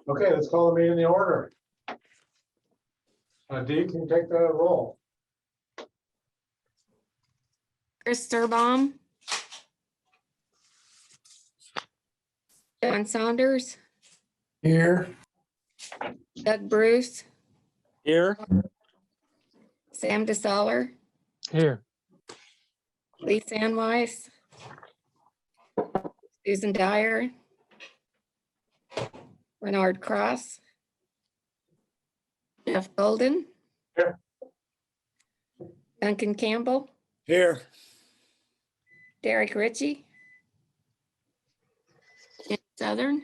Okay, let's call the meeting to order. Dee, can you take the roll? Chris Sturbaum. John Saunders, Here. Doug Bruce, Here. Sam DeSaller, Here. Lee Sandweiss, Susan Dyer, Bernard Cross, Jeff Golden. Here. Duncan Campbell, Here. Derek Ritchie, Jim Southern,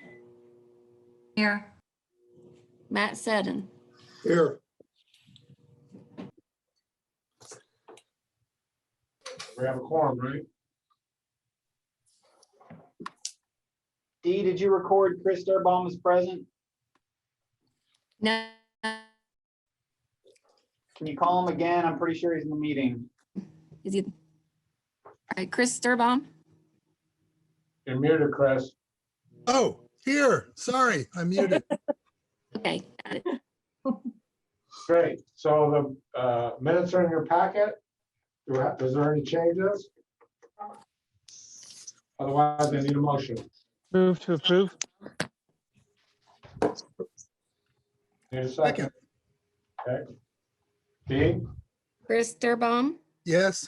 Here. Matt Seddon. Here. We have a quorum, right? Dee, did you record Chris Sturbaum as present? No, Can you call him again? I'm pretty sure he's in the meeting. is he? All right, Chris Sturbaum. You're muted, Chris. Oh, here. Sorry, I'm muted. Okay, got it. Great. So the minutes are in your packet. Is there any changes? Otherwise, I need a motion. Move to approve. Need a second. Okay. Dee? Chris Sturbaum, Yes.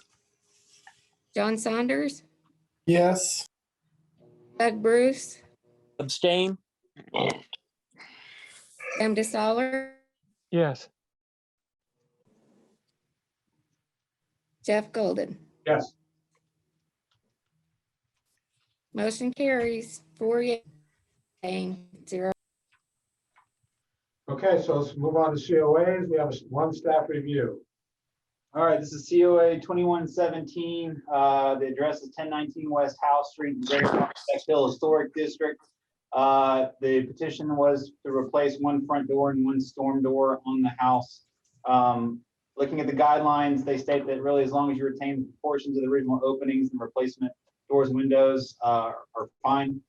John Saunders, Yes. Doug Bruce, Abstain. Sam DeSaller, Yes. Jeff Golden. Yes. Motion carries 4-0. Okay, so let's move on to COAs. We have one staff review. All right, this is COA 2117. The address is 1019 West House Street, in Greater Prospect Hill Historic District. The petition was to replace one front door and one storm door on the house. Looking at the guidelines, they state that really as long as you retain portions of the original openings and replacement doors and windows are fine.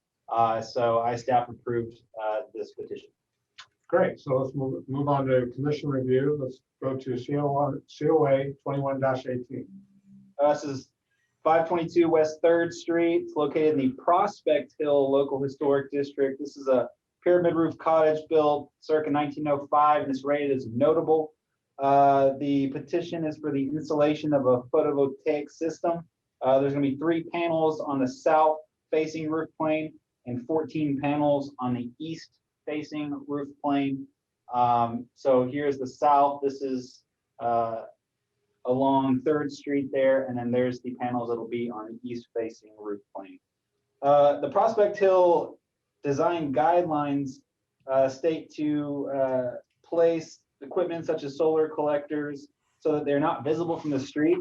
So I staff approved this petition. Great. So let's move on to commission review. Let's go to COA 21-18. This is 522 West 3rd Street. It's located in the Prospect Hill Local Historic District. This is a pyramid roof cottage built circa 1905 and it's rated as notable. The petition is for the installation of a photovoltaic system. There's going to be 3 panels on the south facing roof plane and 14 panels on the east facing roof plane. So here's the south. This is along 3rd Street there, and then there's the panels that'll be on the east facing roof plane. The Prospect Hill design guidelines state to place equipment such as solar collectors so that they're not visible from the street.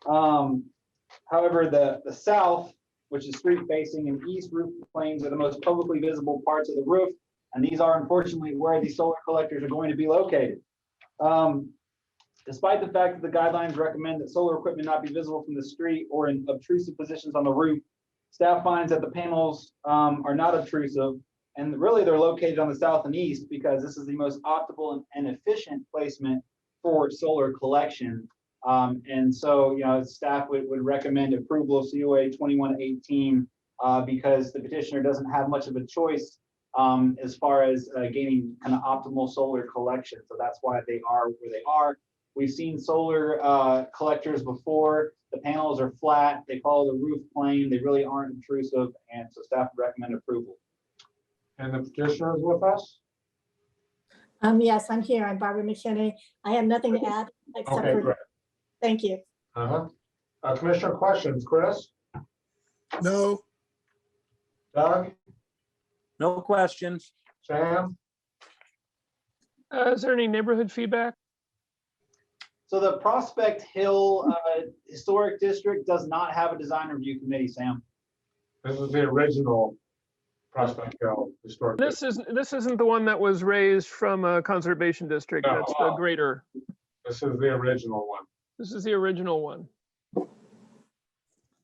However, the south, which is street facing, and east roof planes are the most publicly visible parts of the roof, and these are unfortunately where the solar collectors are going to be located. Despite the fact that the guidelines recommend that solar equipment not be visible from the street or in obtrusive positions on the roof, staff finds that the panels are not obtrusive, and really they're located on the south and east because this is the most optimal and efficient placement for solar collection. And so, you know, staff would recommend approval of COA 2118 because the petitioner doesn't have much of a choice as far as gaining kind of optimal solar collection. So that's why they are where they are. We've seen solar collectors before. The panels are flat. They follow the roof plane. They really aren't intrusive. And so staff would recommend approval. And the petitioner is with us? Yes, I'm here. I'm Barbara McKinney. I have nothing to add except Okay, for, great. thank you. Commissioner questions, Chris? No. Doug? No questions. Sam? Is there any neighborhood feedback? So the Prospect Hill Historic District does not have a design review committee, Sam. This is the original Prospect Hill Historic. This isn't the one that was raised from a conservation district. No. That's the greater. This is the original one. This is the original one.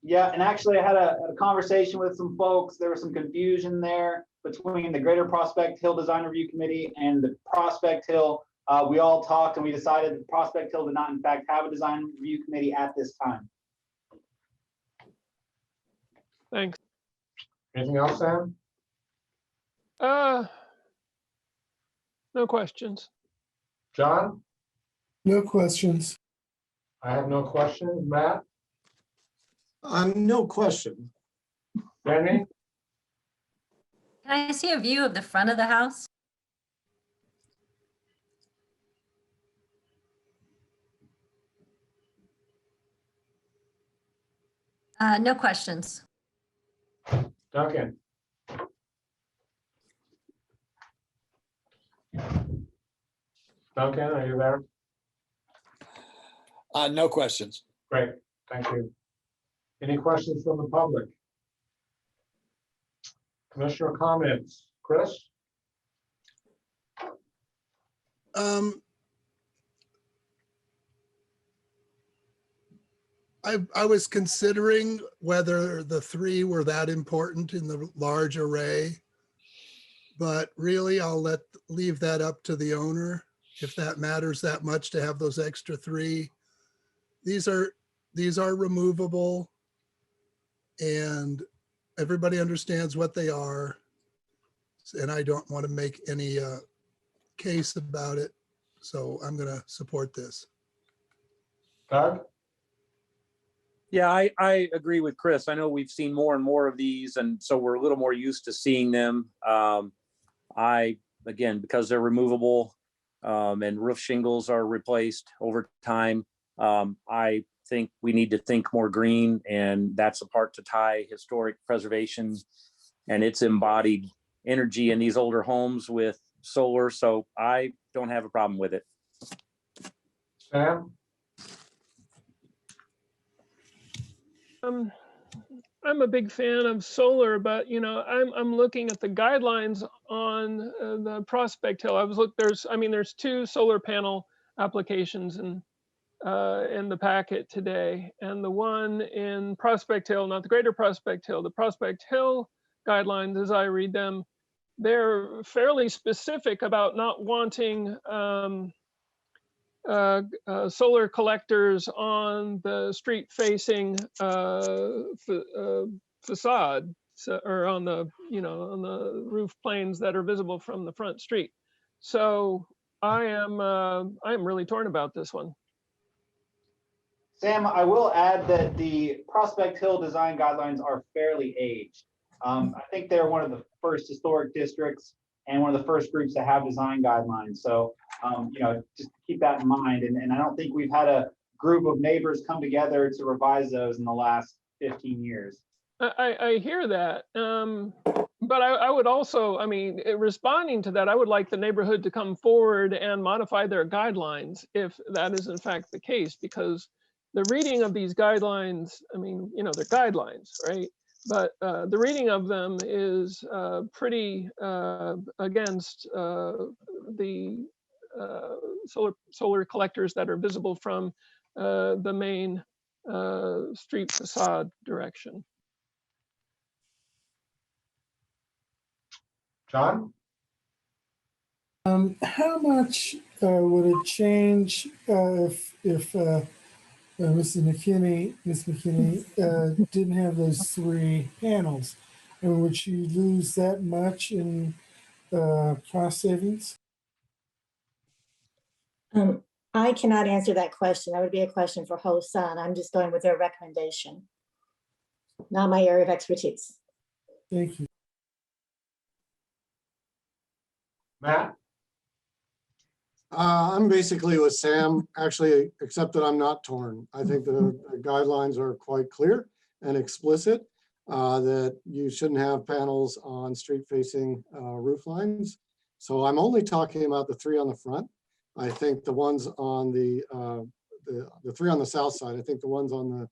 Yeah, and actually I had a conversation with some folks. There was some confusion there. between the Greater Prospect Hill Design Review Committee and the Prospect Hill. We all talked and we decided that Prospect Hill did not in fact have a design review committee at this time. Thanks. Anything else, Sam? No questions. John? No questions. I have no questions. Matt? No question. Danny? Can I see a view of the front of the house? No questions. Duncan? Duncan, are you there? No questions. Great, thank you. Any questions from the public? Commissioner comments? Chris? I was considering whether the 3 were that important in the large array, but really I'll leave that up to the owner if that matters that much to have those extra 3. These are removable and everybody understands what they are. And I don't want to make any case about it. So I'm going to support this. Doug? Yeah, I agree with Chris. I know we've seen more and more of these, and so we're a little more used to seeing them. Again, because they're removable and roof shingles are replaced over time, I think we need to think more green, and that's a part to tie historic preservation and its embodied energy in these older homes with solar. So I don't have a problem with it. Sam? I'm a big fan of solar, but I'm looking at the guidelines on the Prospect Hill. There's 2 solar panel applications in the packet today, and the one in Prospect Hill, not the Greater Prospect Hill, the Prospect Hill guidelines, as I read them, they're fairly specific about not wanting solar collectors on the street facing facade, or on the roof planes that are visible from the front street. So I am really torn about this one. Sam, I will add that the Prospect Hill design guidelines are fairly aged. I think they're one of the first historic districts and one of the first groups to have design guidelines. So, just keep that in mind. And I don't think we've had a group of neighbors come together to revise those in the last 15 years. I hear that. But I would also, responding to that, I would like the neighborhood to come forward and modify their guidelines if that is in fact the case, because the reading of these guidelines, they're guidelines, right? But the reading of them is pretty against the solar collectors that are visible from the main street facade direction. John? How much would it change if Ms. McKinney didn't have those 3 panels? And would she lose that much in cost savings? I cannot answer that question. That would be a question for Ho-san. I'm just going with their recommendation. Not my area of expertise. Thank you. Matt? I'm basically with Sam, actually, except that I'm not torn. I think the guidelines are quite clear and explicit that you shouldn't have panels on street-facing roof lines. So I'm only talking about the 3 on the front. I think the ones on the 3 on the south side, I think the ones on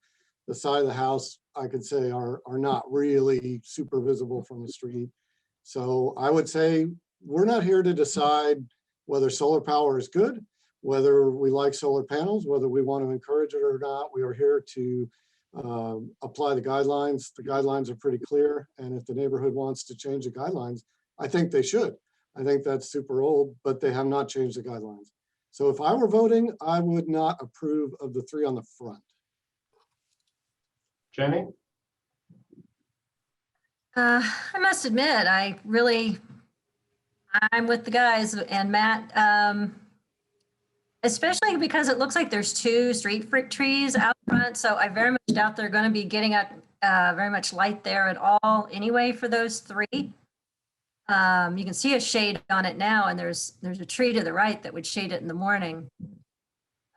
the side of the house, I could say are not really super visible from the street. So I would say we're not here to decide whether solar power is good, whether we like solar panels, whether we want to encourage it or not. We are here to apply the guidelines. The guidelines are pretty clear. And if the neighborhood wants to change the guidelines, I think they should. I think that's super old, but they have not changed the guidelines. So if I were voting, I would not approve of the 3 on the front. Jenny? I must admit, I'm with the guys and Matt, especially because it looks like there's 2 street fruit trees out front. So I very much doubt they're going to be getting up very much light there at all anyway for those 3. You can see a shade on it now, and there's a tree to the right that would shade it in the morning.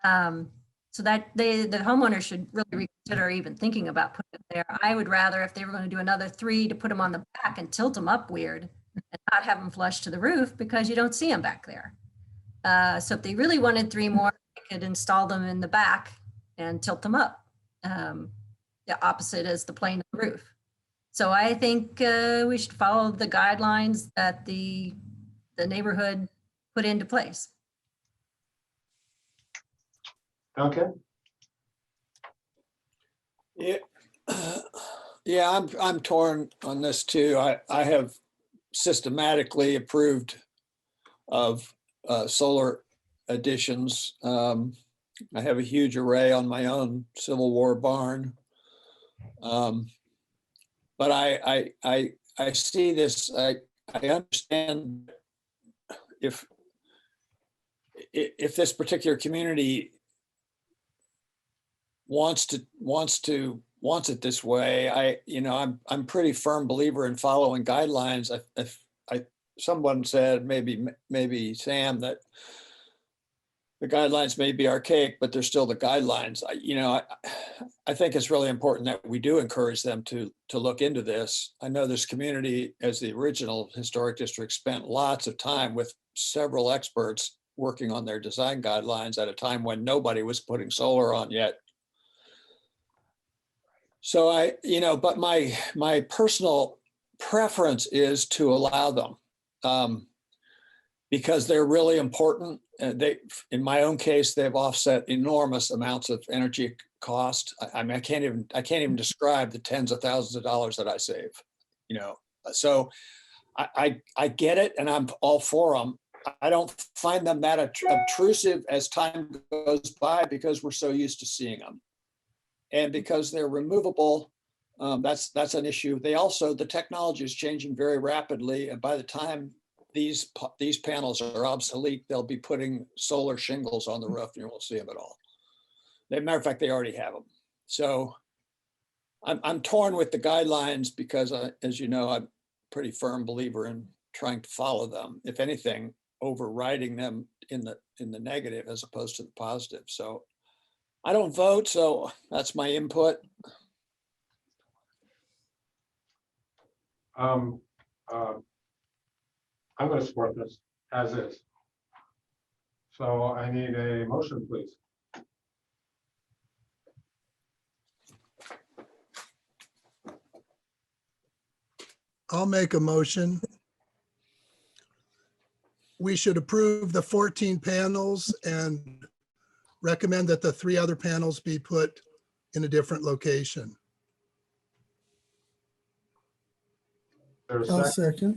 So that the homeowner should really reconsider even thinking about putting it there. I would rather, if they were going to do another 3, to put them on the back and tilt them up weird and not have them flush to the roof, because you don't see them back there. So if they really wanted 3 more, they could install them in the back and tilt them up. The opposite is the plane of the roof. So I think we should follow the guidelines that the neighborhood put into place. Duncan? Yeah, yeah, I'm torn on this too. I have systematically approved of solar additions. I have a huge array on my own Civil War barn. But I see this, I understand if this particular community wants it this way. I'm pretty firm believer in following guidelines. Someone said, maybe Sam, that the guidelines may be archaic, but they're still the guidelines. I think it's really important that we do encourage them to look into this. I know this community, as the original historic district, spent lots of time with several experts working on their design guidelines at a time when nobody was putting solar on yet. So but my personal preference is to allow them because they're really important. In my own case, they've offset enormous amounts of energy cost. I mean, I can't even describe the tens of thousands of dollars that I save. So I get it, and I'm all for them. I don't find them that obtrusive as time goes by because we're so used to seeing them. And because they're removable, that's an issue. The technology is changing very rapidly, and by the time these panels are obsolete, they'll be putting solar shingles on the roof, and you won't see them at all. As a matter of fact, they already have them. So I'm torn with the guidelines because, as you know, I'm a pretty firm believer in trying to follow them. If anything, overriding them in the negative as opposed to the positive. So I don't vote, so that's my input. I'm going to support this as is. So I need a motion, please. I'll make a motion. We should approve the 14 panels and recommend that the 3 other panels be put in a different location. There's I'll a second. second.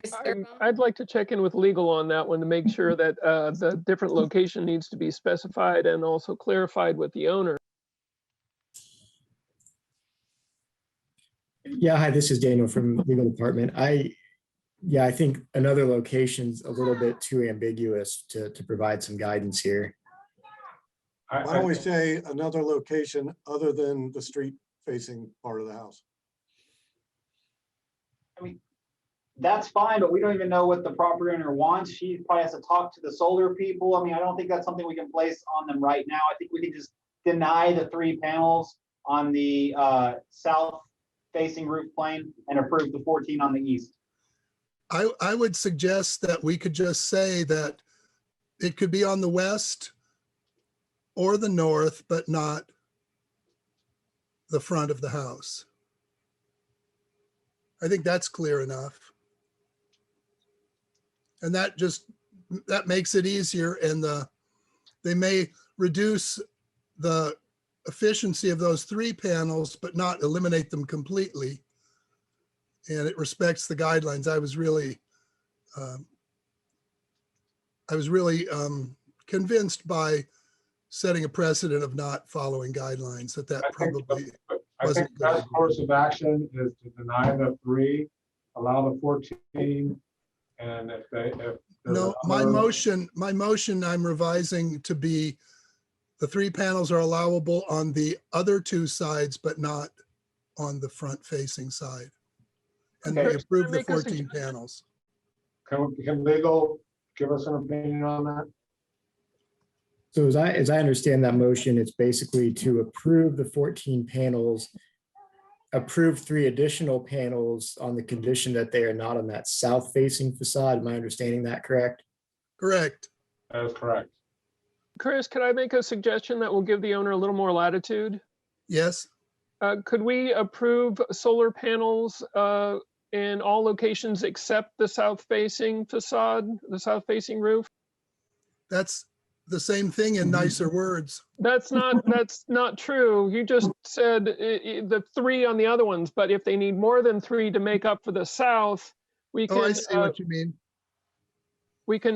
Chris Sturbaum? I'd like to check in with legal on that one to make sure that the different location needs to be specified and also clarified with the owner. Yeah, hi, this is Daniel from legal department. I think another location's a little bit too ambiguous to provide some guidance here. Why don't we say another location other than the street facing part of the house? I mean, that's fine, but we don't even know what the property owner wants. She probably has to talk to the solar people. I mean, I don't think that's something we can place on them right now. I think we can just deny the 3 panels on the south facing roof plane and approve the 14 on the east. I would suggest that we could just say that it could be on the west or the north, but not the front of the house. I think that's clear enough. And that makes it easier, and they may reduce the efficiency of those 3 panels, but not eliminate them completely. and it respects the guidelines. I was really convinced by setting a precedent of not following guidelines that I think probably I wasn't think a good best idea. course of action is to deny the 3, allow the 14, and if there's No, my another- motion, I'm revising to be the 3 panels are allowable on the other 2 sides, but not on the front facing side. And we Okay. approve Can I the make a 14 suggestion? panels. Can legal give us an opinion on that? So as I understand that motion, it's basically to approve the 14 panels, approve 3 additional panels on the condition that they are not on that south facing facade. Am I understanding that correct? Correct. That is correct. Chris, could I make a suggestion that will give the owner a little more latitude? Yes, Could we approve solar panels in all locations except the south facing facade, the south facing roof? that's the same thing in nicer words. That's not true. You just said the 3 on the other ones, but if they need more than 3 to make up for the south, we Oh, I can see what you mean. we can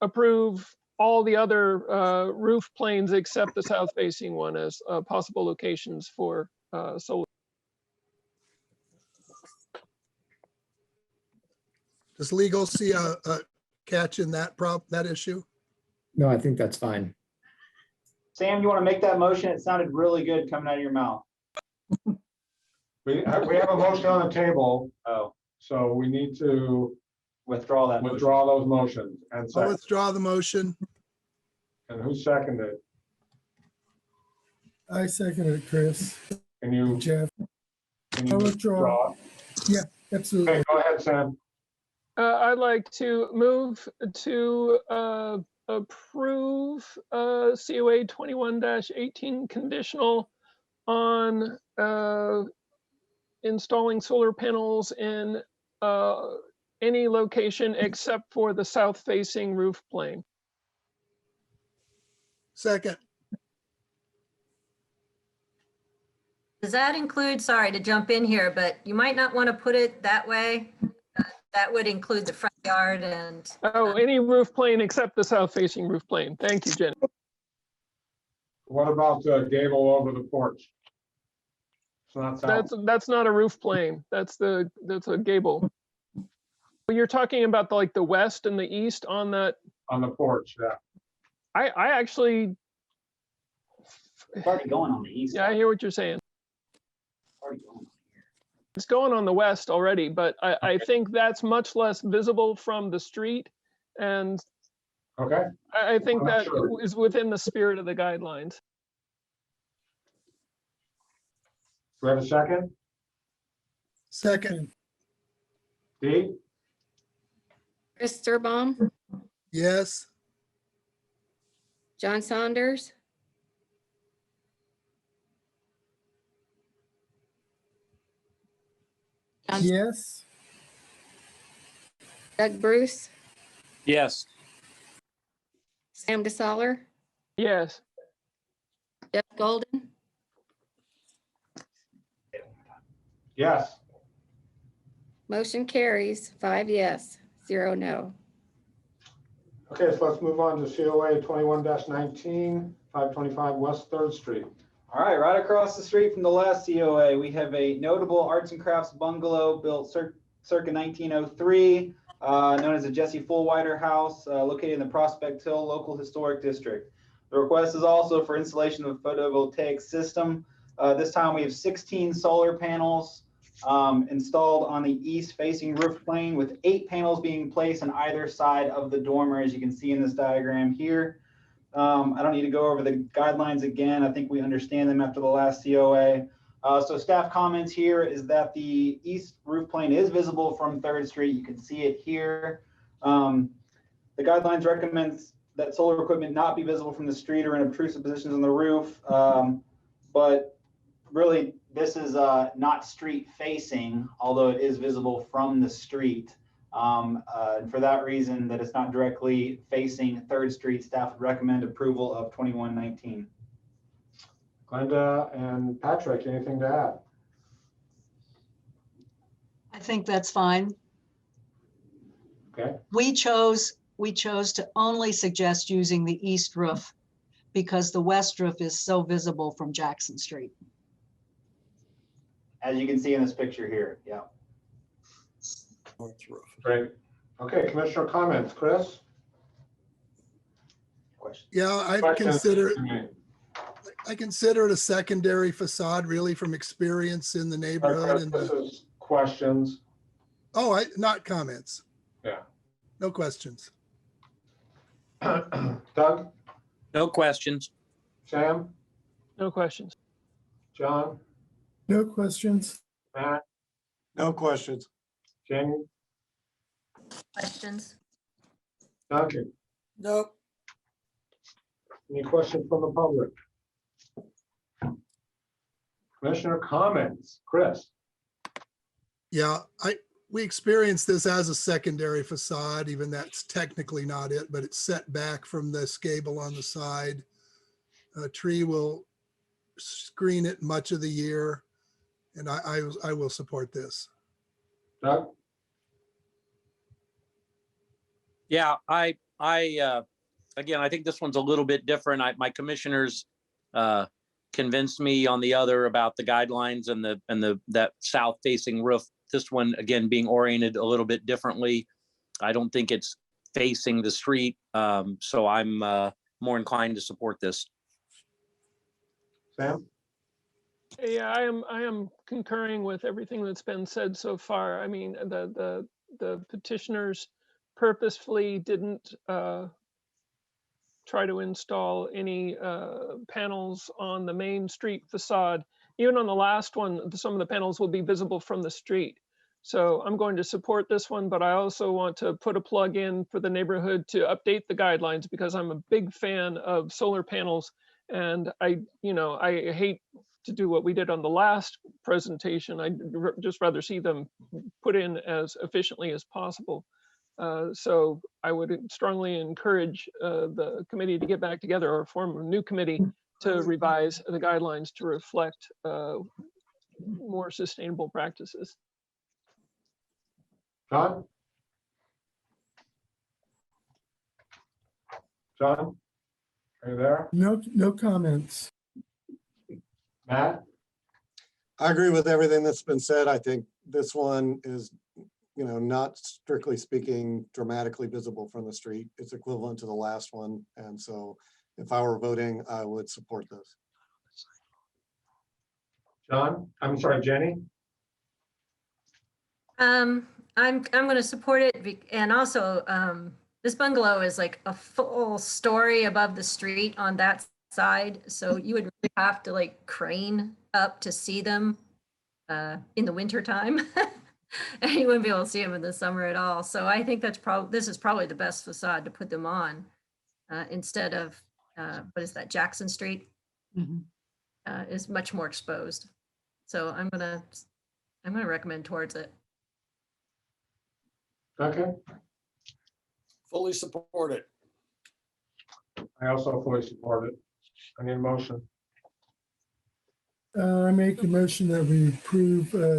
approve all the other roof planes except the south facing one as possible locations for solar. Does legal see a catch in that that issue? No, I think that's fine. Sam, you want to make that motion? It sounded really good coming out of your mouth. We have a motion on the table, Oh, so we need to withdraw that motion. withdraw those motions. And I'll second, withdraw the motion. and who seconded? I second it, Chris. Can you, Jeff, can you I'll withdraw. withdraw? Absolutely. Okay, go ahead, Sam. I'd like to move to approve COA 21-18 conditional on installing solar panels in any location except for the south facing roof plane. Second, Does that include, sorry to jump in here, but you might not want to put it that way. That would include the front yard and. Oh, any roof plane except the south facing roof plane. Thank you, Jenny. What about the gable over the porch? It's not south. That's not a roof plane. That's a gable. You're talking about the west and the east on that. On the porch, yeah. I actually, It's already going on the east. yeah, I hear what you're saying. It's already going. It's going on the west already, but I think that's much less visible from the street. And Okay, I think I'm not that sure. is within the spirit of the guidelines. do we have a second? second, Dee? Chris Sturbaum, yes, John Saunders, Yes, Doug Bruce, Yes. Sam DeSaller, Yes. Jeff Golden, Yes. motion carries 5 yes, 0 no. Okay, so let's move on to COA 21-19, 525 West 3rd Street. All right, right across the street from the last COA, we have a notable arts and crafts bungalow built circa 1903, known as the Jesse Fullwider House, located in the Prospect Hill Local Historic District. The request is also for installation of a photovoltaic system. This time we have 16 solar panels installed on the east-facing roof plane, with 8 panels being placed on either side of the dormer, as you can see in this diagram here. I don't need to go over the guidelines again. I think we understand them after the last COA. So staff comments here is that the east roof plane is visible from 3rd Street. You can see it here. The guidelines recommends that solar equipment not be visible from the street or in obtrusive positions on the roof. But really, this is not street facing, although it is visible from the street. And for that reason, that it's not directly facing 3rd Street, staff would recommend approval of 21-19. Glenda and Patrick, anything to add? I think that's fine. Okay, We chose to only suggest using the east roof because the west roof is so visible from Jackson Street. As you can see in this picture here, yeah. North roof. great. Okay, commissioner comments, Chris? Question. Yeah, Questions? I consider it a secondary facade, really, from experience in the neighborhood. And This is questions. not comments. Yeah. No questions. Doug, No questions. Sam, No questions. John, No questions. Matt, No questions. Jenny, Questions? Duncan, Nope. any questions from the public? Commissioner comments, Chris? Yeah, we experienced this as a secondary facade, even that's technically not it, but it's set back from this gable on the side. A tree will screen it much of the year, and I will support this. Doug? Yeah, again, I think this one's a little bit different. My commissioners convinced me on the other about the guidelines and that south facing roof. This one, again, being oriented a little bit differently. I don't think it's facing the street. So I'm more inclined to support this. Sam? Yeah, I am concurring with everything that's been said so far. I mean, the petitioners purposefully didn't try to install any panels on the main street facade. Even on the last one, some of the panels will be visible from the street. So I'm going to support this one, but I also want to put a plug in for the neighborhood to update the guidelines because I'm a big fan of solar panels. And I hate to do what we did on the last presentation. I'd just rather see them put in as efficiently as possible. So I would strongly encourage the committee to get back together or form a new committee to revise the guidelines to reflect more sustainable practices. John? John? Are you there? No comments. Matt? I agree with everything that's been said. I think this one is, not strictly speaking dramatically visible from the street. It's equivalent to the last one. And so if I were voting, I would support this. John? I'm sorry, Jenny? I'm going to support it. And also, this bungalow is like a full story above the street on that side. So you would really have to like crane up to see them in the winter time. And you wouldn't be able to see them in the summer at all. So I think this is probably the best facade to put them on instead of, what is that, Jackson Street? Is much more exposed. So I'm gonna recommend towards it. Okay. Fully support it. I also fully support it. I need a motion. I make a motion that we approve COA.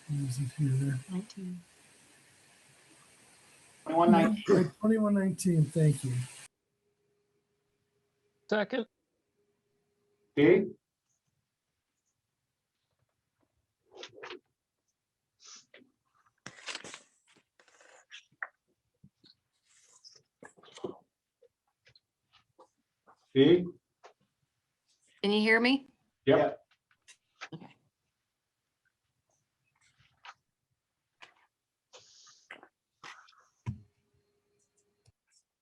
What is it here? 2119. 2119, thank you. Second. Dee? Dee? Can you hear me? Yep. Okay.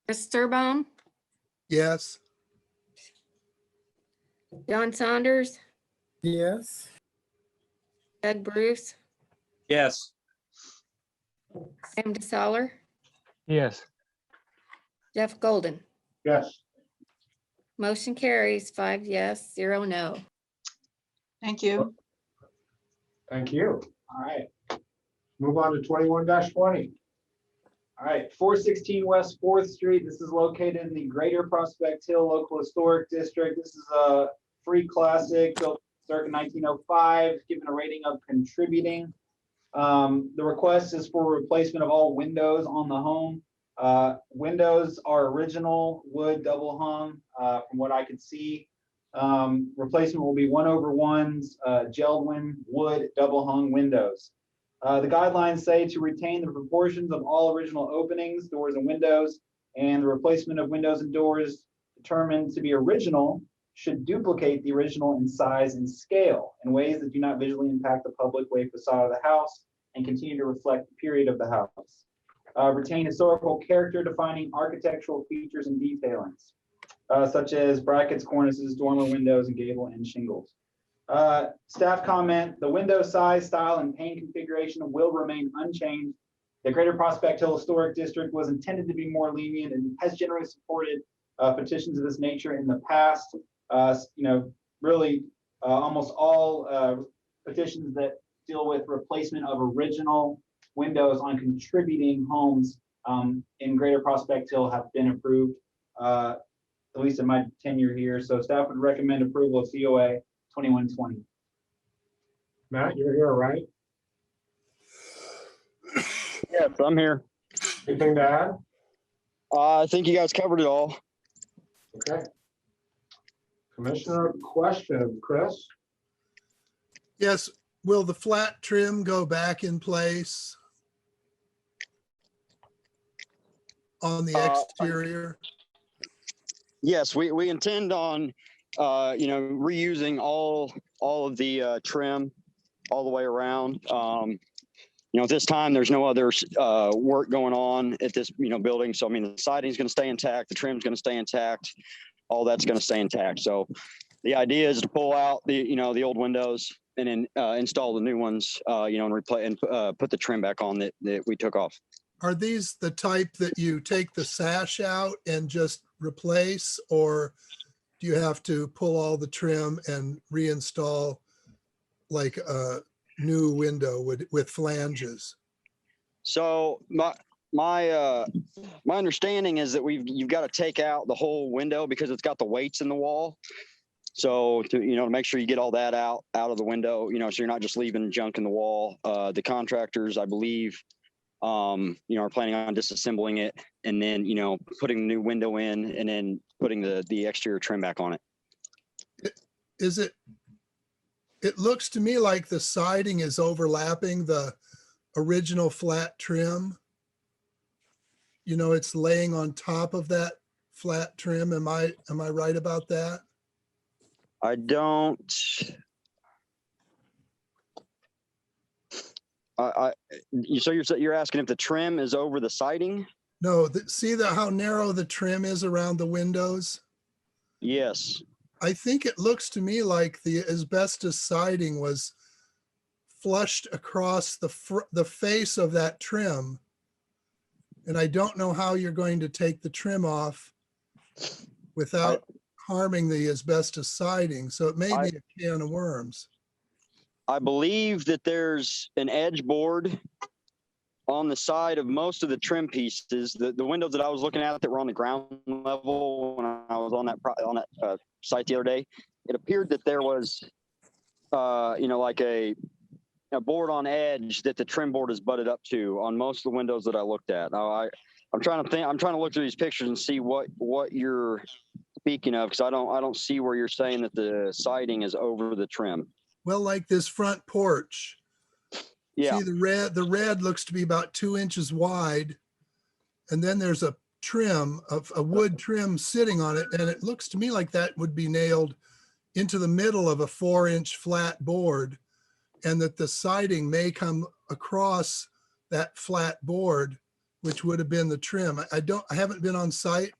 Chris Sturbaum, Yes. John Saunders, Yes. Doug Bruce, Yes. Sam DeSaller, Yes. Jeff Golden. Yes. Motion carries 5 yes, 0 no. Thank you. Thank you. All right. Move on to 21-20. All right, 416 West 4th Street. This is located in the Greater Prospect Hill Local Historic District. This is a free classic built circa 1905, given a rating of contributing. The request is for replacement of all windows on the home. Windows are original wood double hung, from what I could see. Replacement will be 1/1s, gelled wood double hung windows. The guidelines say to retain the proportions of all original openings, doors, and windows, and the replacement of windows and doors determined to be original should duplicate the original in size and scale in ways that do not visually impact the public way facade of the house and continue to reflect the period of the house. Retain historical character defining architectural features and detailings, such as brackets, cornices, dormer windows, and gable end shingles. Staff comment, the window size, style, and pane configuration will remain unchanged. The Greater Prospect Hill Historic District was intended to be more lenient and has generally supported petitions of this nature in the past. Really almost all petitions that deal with replacement of original windows on contributing homes in Greater Prospect Hill have been approved, at least in my tenure here. So staff would recommend approval of COA 2120. Matt, you're here, right? Yes, I'm here. Anything to add? I think you guys covered it all. Okay. Commissioner question, Chris? Yes, will the flat trim go back in place on the exterior? Yes, we intend on, reusing all of the trim all the way around. At this time, there's no other work going on at this, building. So, I mean, the siding's going to stay intact, the trim's going to stay intact, all that's going to stay intact. So the idea is to pull out the old windows and then install the new ones, and replace and put the trim back on that we took off. Are these the type that you take the sash out and just replace, or do you have to pull all the trim and reinstall like a new window with flanges? So my understanding is that you've got to take out the whole window because it's got the weights in the wall. So to make sure you get all that out of the window, so you're not just leaving junk in the wall. The contractors, I believe, are planning on disassembling it and then putting the new window in and then putting the exterior trim back on it. It looks to me like the siding is overlapping the original flat trim. It's laying on top of that flat trim. Am I right about that? I don't. So you're asking if the trim is over the siding? No, see how narrow the trim is around the windows? Yes. I think it looks to me like the asbestos siding was flushed across the face of that trim. And I don't know how you're going to take the trim off without harming the asbestos siding. So it may be a can of worms. I believe that there's an edge board on the side of most of the trim pieces. The windows that I was looking at that were on the ground level when I was on that site the other day, it appeared that there was, like a board on edge that the trim board is butted up to on most of the windows that I looked at. Now I'm trying to look through these pictures and see what you're speaking of, because I don't see where you're saying that the siding is over the trim. Well, like this front porch. Yeah. See the red looks to be about 2 inches wide. And then there's a trim of a wood trim sitting on it. And it looks to me like that would be nailed into the middle of a 4-inch flat board, and that the siding may come across that flat board, which would have been the trim. I haven't been on site,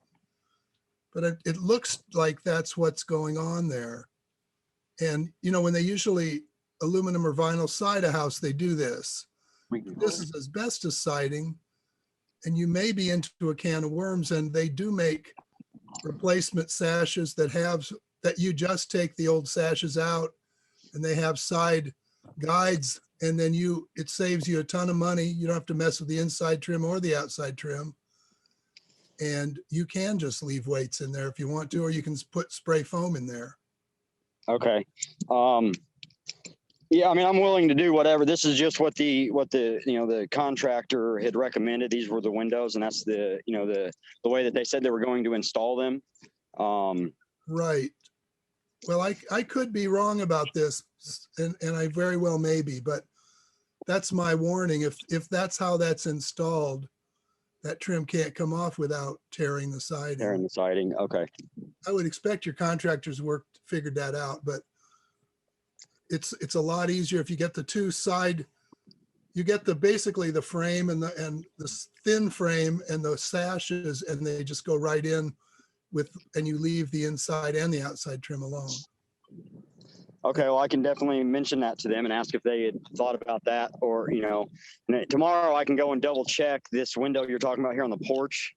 but it looks like that's what's going on there. And, when they usually aluminum or vinyl side a house, they do this. This is asbestos siding, and you may be into a can of worms, and they do make replacement sashes that you just take the old sashes out, and they have side guides, and then it saves you a ton of money. You don't have to mess with the inside trim or the outside trim. And you can just leave weights in there if you want to, or you can put spray foam in there. Okay. Yeah, I mean, I'm willing to do whatever. This is just what the the contractor had recommended. These were the windows, and that's the the way that they said they were going to install them. Right. Well, I could be wrong about this, and I very well may be, but that's my warning. If that's how that's installed, that trim can't come off without tearing the siding. Tearing the siding. Okay. I would expect your contractors figured that out, but it's a lot easier if you get the two side, you get basically the frame and the thin frame and the sashes, and they just go right in and you leave the inside and the outside trim alone. Okay, well, I can definitely mention that to them and ask if they had thought about that, or tomorrow I can go and double check this window you're talking about here on the porch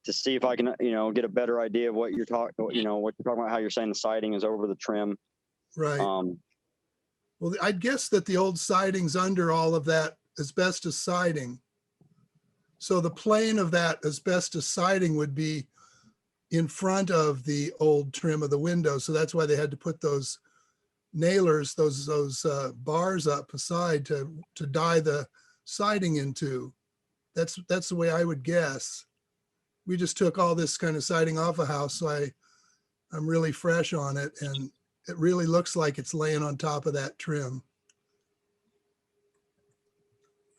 to see if I can get a better idea of what you're talking about, how you're saying the siding is over the trim. Right. Well, I'd guess that the old siding's under all of that asbestos siding. So the plane of that asbestos siding would be in front of the old trim of the window. So that's why they had to put those nailers, those bars up aside to dye the siding into. That's the way I would guess. We just took all this kind of siding off a house, so I'm really fresh on it, and it really looks like it's laying on top of that trim.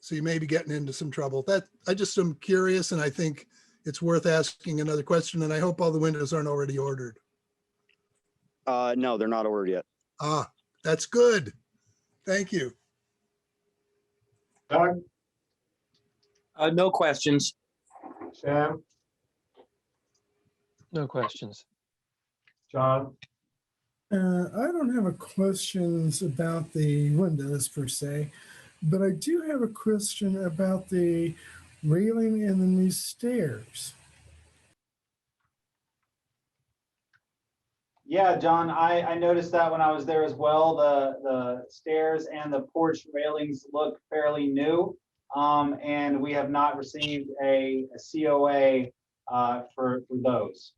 So you may be getting into some trouble. I just am curious, and I think it's worth asking another question, and I hope all the windows aren't already ordered. No, they're not ordered yet. Ah, that's good. Thank you. Doug, No questions. Sam, No questions. John, I don't have a questions about the windows per se, but I do have a question about the railing and the new stairs. Yeah, John, I noticed that when I was there as well. The stairs and the porch railings look fairly new. And we have not received a COA for those.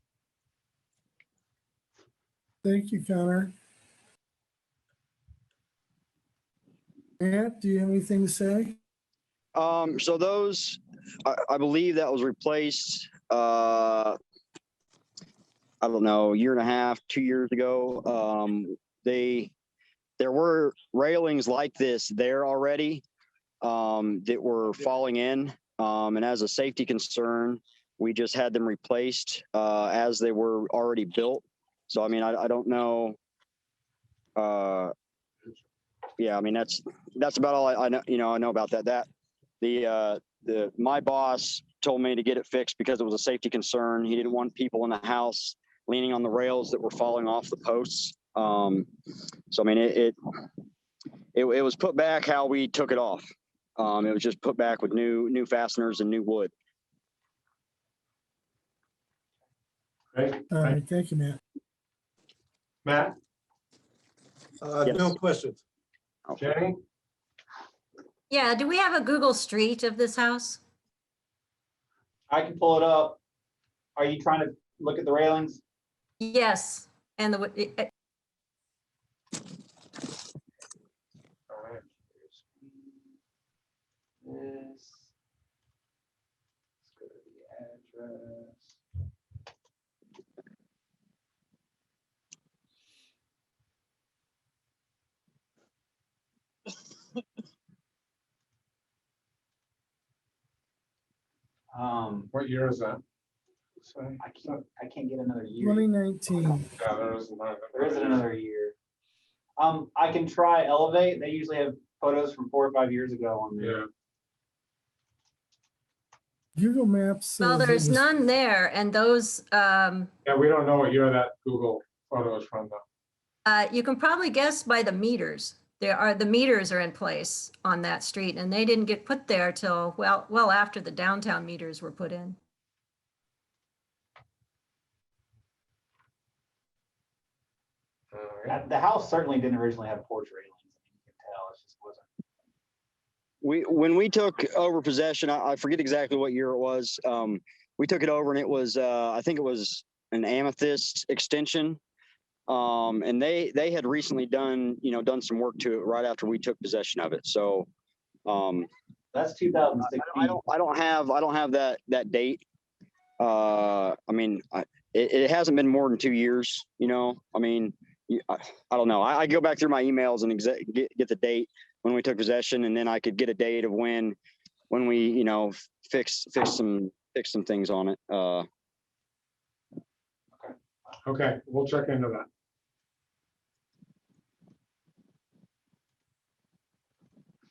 Thank you, Connor. Matt, do you have anything to say? So those, I believe that was replaced, I don't know, 1.5 years, 2 years ago. There were railings like this there already that were falling in. And as a safety concern, we just had them replaced as they were already built. So, I mean, I don't know. Yeah, I mean, that's about all I know. I know about that. My boss told me to get it fixed because it was a safety concern. He didn't want people in the house leaning on the rails that were falling off the posts. So I mean, it was put back how we took it off. It was just put back with new fasteners and new wood. great. All right, thank you, Matt. Matt, Yes. No questions. Jenny, Yeah, do we have a Google Street of this house? I can pull it up. Are you trying to look at the railings? Yes, and all right. Let's go to the address. What year is that? Sorry. I can't get another year. 2019. Yeah, there isn't one. There isn't another year. I can try Elevate. They usually have photos from 4 or 5 years ago on there. Yeah. Google Maps. well, says it there's was- none there, and those, Yeah, we don't know what year that Google photo is from though. you can probably guess by the meters. The meters are in place on that street, and they didn't get put there till well after the downtown meters were put in. The house certainly didn't originally have porch railings. You can tell it just wasn't. When we took over possession, I forget exactly what year it was. We took it over and it was, I think it was an amethyst extension. And they had recently done some work to it right after we took possession of it. So That's 2016. I don't have that date. I mean, it hasn't been more than 2 years, I mean, I don't know. I go back through my emails and get the date when we took possession, and then I could get a date of when we, fix some things on it. Okay, we'll check into that.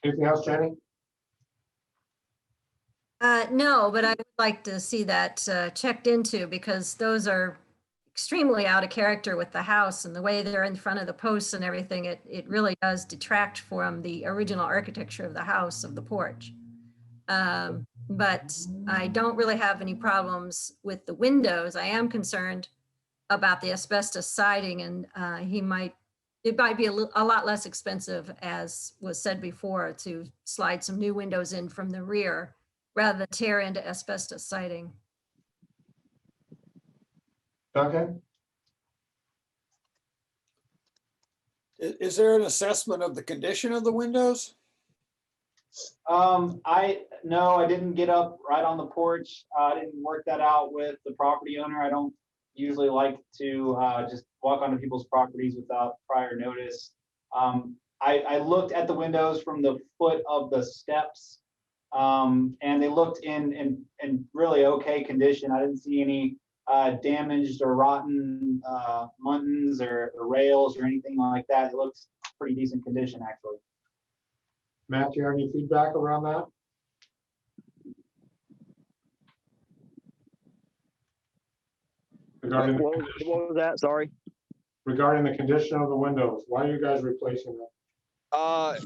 Anything else, Jenny? No, but I would like to see that checked into, because those are extremely out of character with the house and the way they're in front of the posts and everything. It really does detract from the original architecture of the house, of the porch. But I don't really have any problems with the windows. I am concerned about the asbestos siding, and it might be a lot less expensive, as was said before, to slide some new windows in from the rear rather than tear into asbestos siding. Duncan? Is there an assessment of the condition of the windows? I didn't get up right on the porch. I didn't work that out with the property owner. I don't usually like to just walk onto people's properties without prior notice. I looked at the windows from the foot of the steps, and they looked in really okay condition. I didn't see any damaged or rotten muntins or rails or anything like that. It looks pretty decent condition, actually. Matt, do you have any feedback around that? Regarding What was that? Sorry. Regarding the condition of the windows, why are you guys replacing them?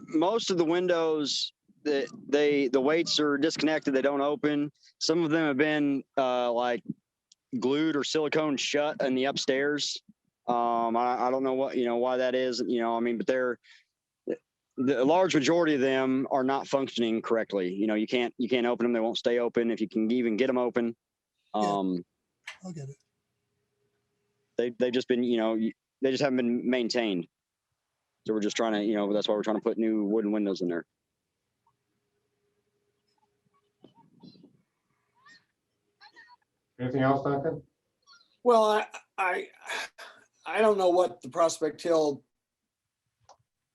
Most of the windows, the weights are disconnected. They don't open. Some of them have been like glued or silicone shut in the upstairs. I don't know what, why that is, I mean, but the large majority of them are not functioning correctly. You can't open them. They won't stay open if you can even get them open. I'll get it. They've just been, they just haven't been maintained. So we're just trying to, that's why we're trying to put new wooden windows in there. Anything else, Duncan? Well, I don't know what the Prospect Hill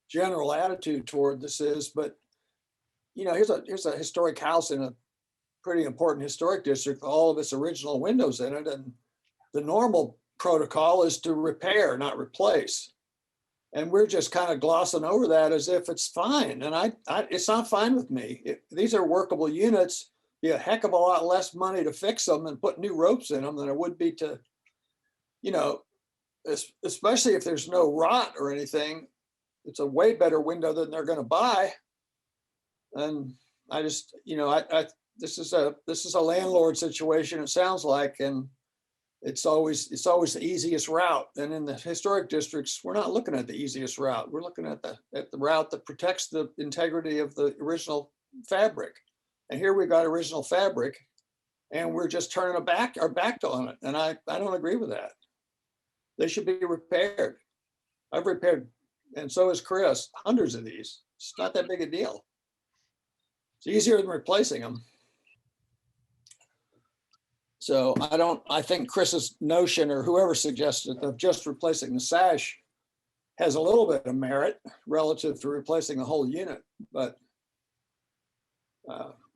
general attitude toward this is, but here's a historic house in a pretty important historic district, all of its original windows in it, and the normal protocol is to repair, not replace. And we're just kind of glossing over that as if it's fine. And it's not fine with me. These are workable units. Be a heck of a lot less money to fix them and put new ropes in them than it would be to, especially if there's no rot or anything. It's a way better window than they're going to buy. And I just, this is a landlord situation, it sounds like, and it's always the easiest route. And in the historic districts, we're not looking at the easiest route. We're looking at the route that protects the integrity of the original fabric. And here we got original fabric, and we're just turning our back on it. And I don't agree with that. They should be repaired. I've repaired, and so has Chris, hundreds of these. It's not that big a deal. It's easier than replacing them. So I think Chris's notion, or whoever suggested, of just replacing the sash has a little bit of merit relative to replacing the whole unit. But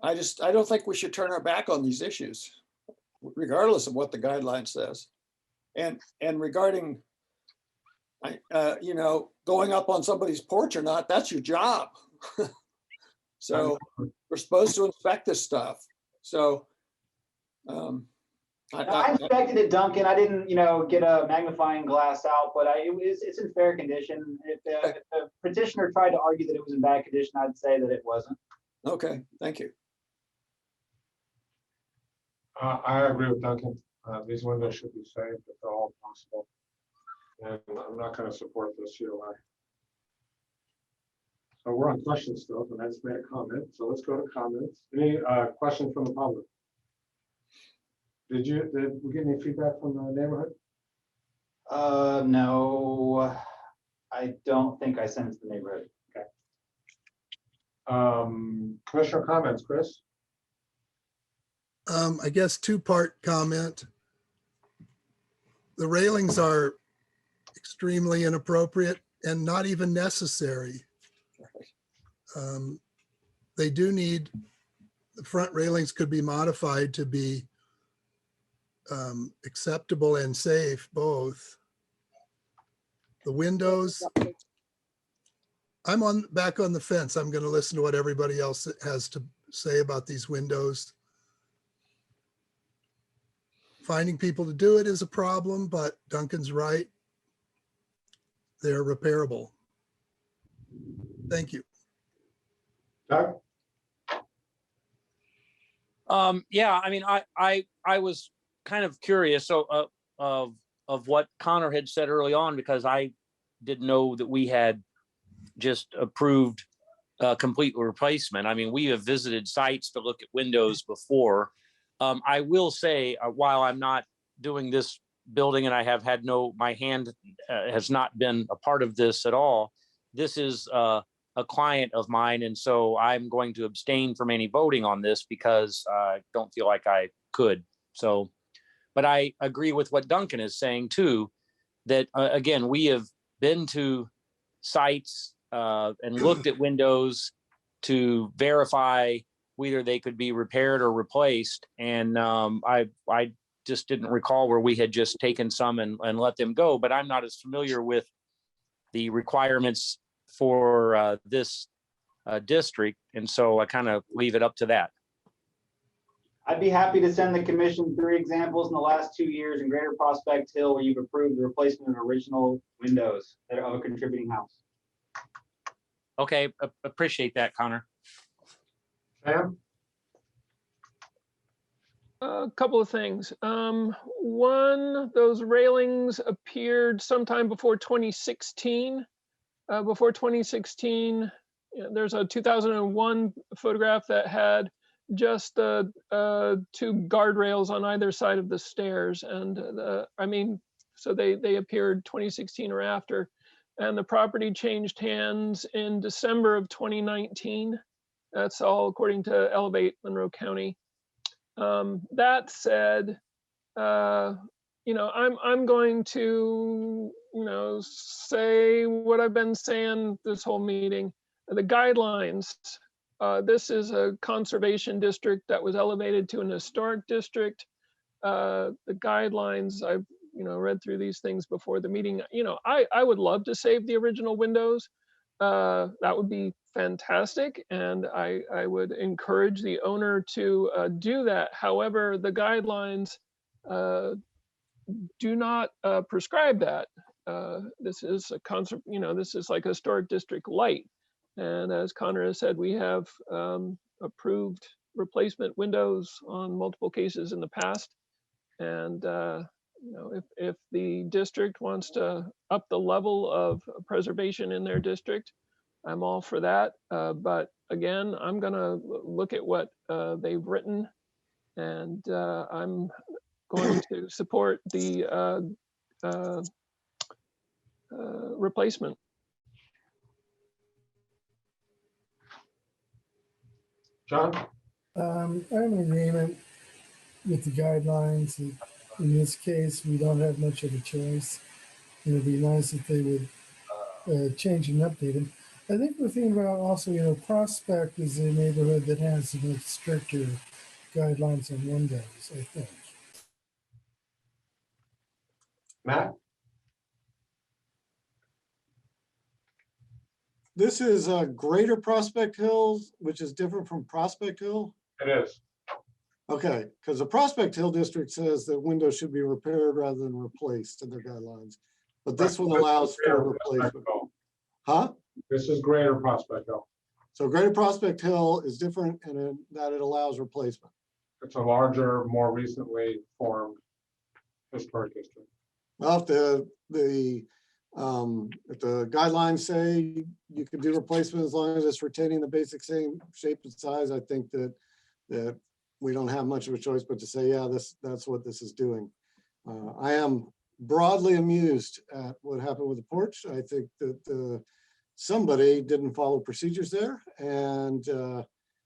I don't think we should turn our back on these issues, regardless of what the guideline says. And regarding, going up on somebody's porch or not, that's your job. So we're supposed to inspect this stuff. So I inspected it, Duncan. I didn't, get a magnifying glass out, but it's in fair condition. If the petitioner tried to argue that it was in bad condition, I'd say that it wasn't. Okay, thank you. I agree with Duncan. These windows should be saved if at all possible. And I'm not going to support this COI. So we're on questions still, but I just made a comment. So let's go to comments. Any questions from the public? Did we get any feedback from the neighborhood? No, I don't think I sent it to the neighborhood. Commissioner comments, Chris? I guess two-part comment. The railings are extremely inappropriate and not even necessary. They do need, the front railings could be modified to be acceptable and safe, both. The windows, I'm back on the fence. I'm going to listen to what everybody else has to say about these windows. Finding people to do it is a problem, but Duncan's right. They're repairable. Thank you. Doug? Yeah, I mean, I was kind of curious of what Connor had said early on, because I didn't know that we had just approved complete replacement. I mean, we have visited sites to look at windows before. I will say, while I'm not doing this building and I have had my hand has not been a part of this at all, this is a client of mine. And so I'm going to abstain from any voting on this because I don't feel like I could. So, but I agree with what Duncan is saying too, that again, we have been to sites and looked at windows to verify whether they could be repaired or replaced. And I just didn't recall where we had just taken some and let them go, but I'm not as familiar with the requirements for this district. And so I kind of leave it up to that. I'd be happy to send the commission 3 examples in the last 2 years in Greater Prospect Hill where you've approved the replacement of original windows that are of a contributing house. Okay, appreciate that, Connor. Sam? A couple of things. One, those railings appeared sometime before 2016. Before 2016, there's a 2001 photograph that had just 2 guardrails on either side of the stairs. And I mean, so they appeared 2016 or after. And the property changed hands in December of 2019. That's all according to Elevate Monroe County. That said, I'm going to, say what I've been saying this whole meeting. The guidelines, this is a conservation district that was elevated to an historic district. The guidelines, I've, read through these things before the meeting. I would love to save the original windows. That would be fantastic. And I would encourage the owner to do that. However, the guidelines do not prescribe that. This is a this is like historic district light. And as Connor has said, we have approved replacement windows on multiple cases in the past. And if the district wants to up the level of preservation in their district, I'm all for that. But again, I'm gonna look at what they've written, and I'm going to support the replacement. John? I'm in agreement with the guidelines. In this case, we don't have much of a choice. It would be nice if they would change and update them. I think we're thinking about also, Prospect is a neighborhood that has much stricter guidelines on windows, I think. Matt? This is Greater Prospect Hills, which is different from Prospect Hill. It is. Okay, because the Prospect Hill district says that windows should be repaired rather than replaced in their guidelines. But this one allows for replacement. Huh? This is Greater Prospect Hill. So Greater Prospect Hill is different in that it allows replacement. It's a larger, more recently formed historic district. Well, if the guidelines say you can do replacement as long as it's retaining the basic same shape and size, I think that we don't have much of a choice but to say, yeah, that's what this is doing. I am broadly amused at what happened with the porch. I think that somebody didn't follow procedures there, and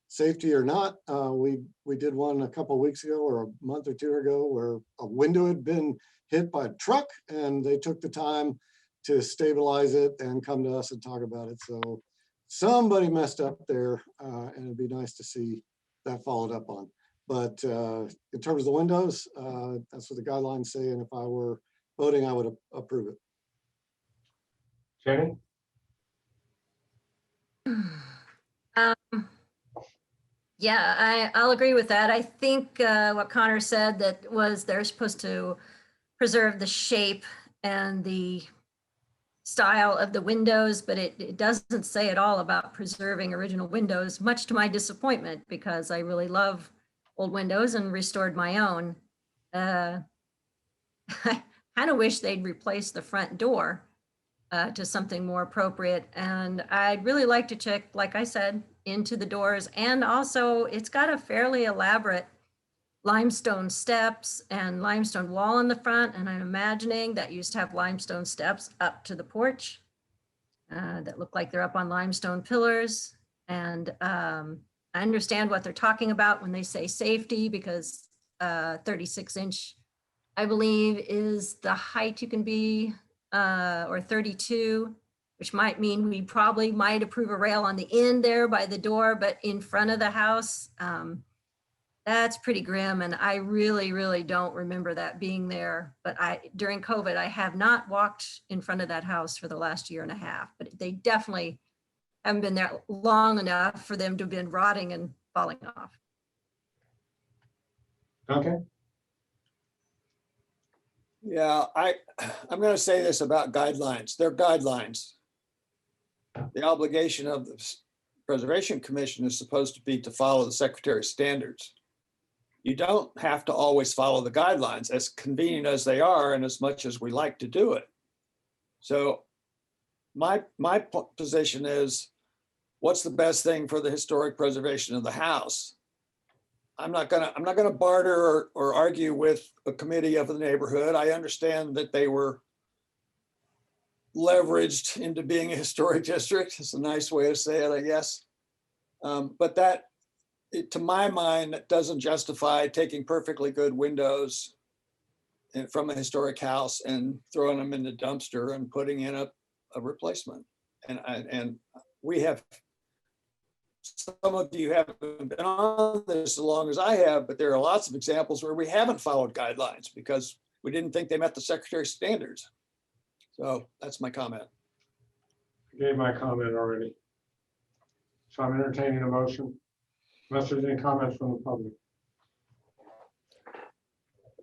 safety or not, we did one a couple of weeks ago or a month or two ago where a window had been hit by a truck, and they took the time to stabilize it and come to us and talk about it. So somebody messed up there, and it'd be nice to see that followed up on. But in terms of the windows, that's what the guidelines say, and if I were voting, I would approve it. Jenny? Yeah, I'll agree with that. I think what Connor said, that was they're supposed to preserve the shape and the style of the windows, but it doesn't say at all about preserving original windows, much to my disappointment, because I really love old windows and restored my own. I kind of wish they'd replace the front door to something more appropriate. And I'd really like to check, like I said, into the doors. And also it's got a fairly elaborate limestone steps and limestone wall in the front. And I'm imagining that used to have limestone steps up to the porch that look like they're up on limestone pillars. And I understand what they're talking about when they say safety, because 36-inch, I believe, is the height you can be, or 32, which might mean we probably might approve a rail on the end there by the door, but in front of the house, that's pretty grim. And I really, really don't remember that being there. But during COVID, I have not walked in front of that house for the last year and a half, but they definitely haven't been there long enough for them to have been rotting and falling off. Okay. Yeah, I'm going to say this about guidelines. They're guidelines. The obligation of the Preservation Commission is supposed to be to follow the Secretary's standards. You don't have to always follow the guidelines, as convenient as they are and as much as we like to do it. So my position is, what's the best thing for the historic preservation of the house? I'm not gonna barter or argue with a committee of the neighborhood. I understand that they were leveraged into being a historic district. It's a nice way to say it, I guess. But that, to my mind, that doesn't justify taking perfectly good windows from a historic house and throwing them in the dumpster and putting in a replacement. And we have, some of you haven't been on this as long as I have, but there are lots of examples where we haven't followed guidelines because we didn't think they met the Secretary's standards. So that's my comment. I gave my comment already. So I'm entertaining a motion. Unless there's any comments from the public.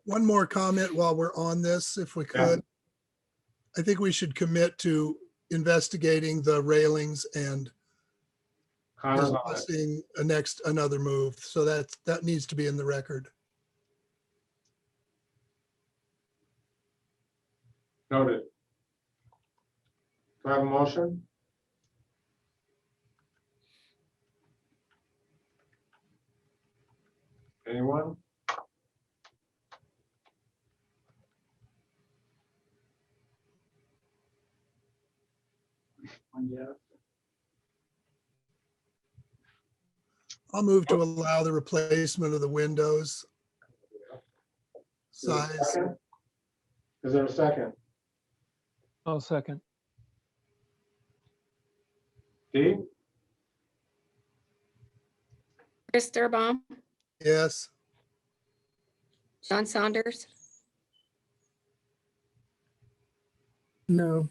One more comment while we're on this, if we could. I think we should commit to investigating the railings and Connor's on it. discussing another move. So that needs to be in the record. Noted. Do I have a motion? Anyone? I'll move to allow the replacement of the windows size. Second? Is there a second? I'll second. Dee? Chris Sturbaum, Yes. John Saunders, No.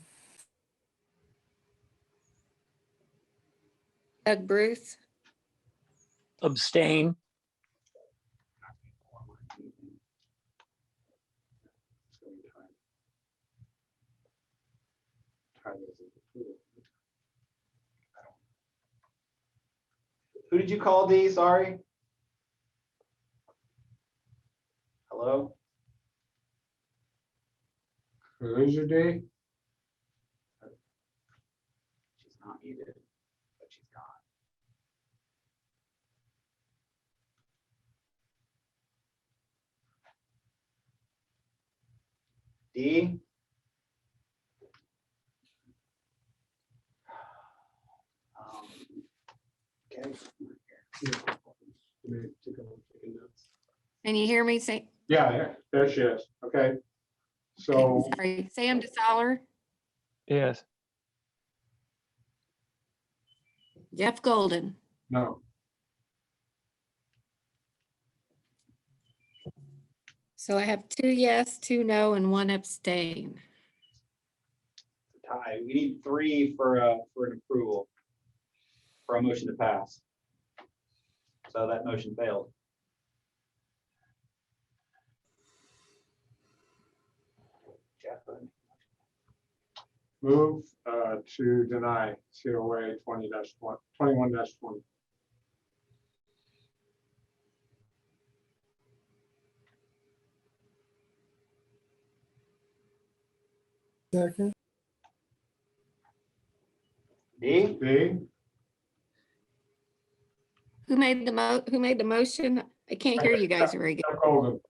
Doug Bruce, Abstain. Who did you call, D? Sorry. Hello? Who's your D? She's not muted, but she's gone. D? Okay. Can you hear me? Say, Yeah, there she is. Okay. So sorry, Sam DeSaller, Yes. Jeff Golden, no, so I have 2 yes, 2 no, and 1 abstain. Tie. We need 3 for an approval, for a motion to pass. So that motion failed. move to deny COA 21-20. Second, D? D, Who made the motion? I can't hear you guys very good. Jeff Golden.